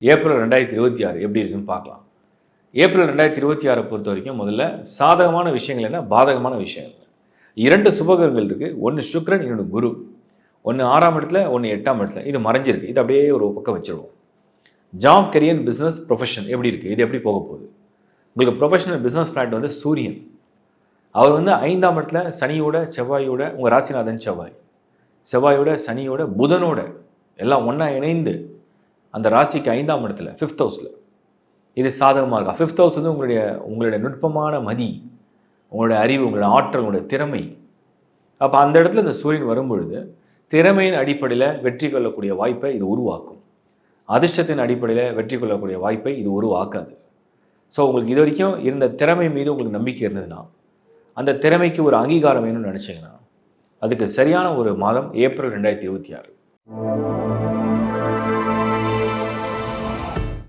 April 2026 எப்படி இருக்குன்னு பார்க்கலாம். ஏப்ரல் 2026 பொறுத்த வரைக்கும் முதல்ல சாதகமான விஷயங்கள் என்ன, பாதகமான விஷயங்கள் என்ன. 2 சுபகிரகங்கள் இருக்கு. ஒன்று சுக்கிரன், இன்னொன்று குரு. ஒன்று 6ஆம் இடத்துல, ஒன்று 8ஆம் இடத்துல. இது மறைஞ்சிருக்கு. இது அப்படியே ஒரு பக்கம் வச்சிருவோம். ஜாப், கரியர், பிஸ்னஸ், ப்ரொஃபஷன் எப்படி இருக்குது, இது எப்படி போக போகுது. உங்களுக்கு ப்ரொஃபஷனல் பிஸ்னஸ் பிளான் வந்து சூரியன். அவர் வந்து 5ஆம் இடத்துல சனியோட செவ்வாயோட, உங்கள் ராசிநாதன் செவ்வாய், செவ்வாயோட சனியோட புதனோட எல்லாம் ஒன்றா இணைந்து அந்த ராசிக்கு 5ஆம் இடத்துல 5th ஹவுஸில். இது சாதகமாக இருக்கா? 5th ஹவுஸ் வந்து உங்களுடைய நுட்பமான மதி, உங்களுடைய அறிவு, உங்களுடைய ஆற்றல், உங்களுடைய திறமை. அப்போ அந்த இடத்துல இந்த சூரியன் வரும்பொழுது திறமையின் அடிப்படையில் வெற்றி கொள்ளக்கூடிய வாய்ப்பை இது உருவாக்கும். அதிர்ஷ்டத்தின் அடிப்படையில் வெற்றி கொள்ளக்கூடிய வாய்ப்பை இது உருவாக்காது. ஸோ உங்களுக்கு இது வரைக்கும் இருந்த திறமை மீது உங்களுக்கு நம்பிக்கை இருந்ததுன்னா, அந்த திறமைக்கு ஒரு அங்கீகாரம் வேணும்னு நினச்சிங்கன்னா, அதுக்கு சரியான ஒரு மாதம் ஏப்ரல் 2026.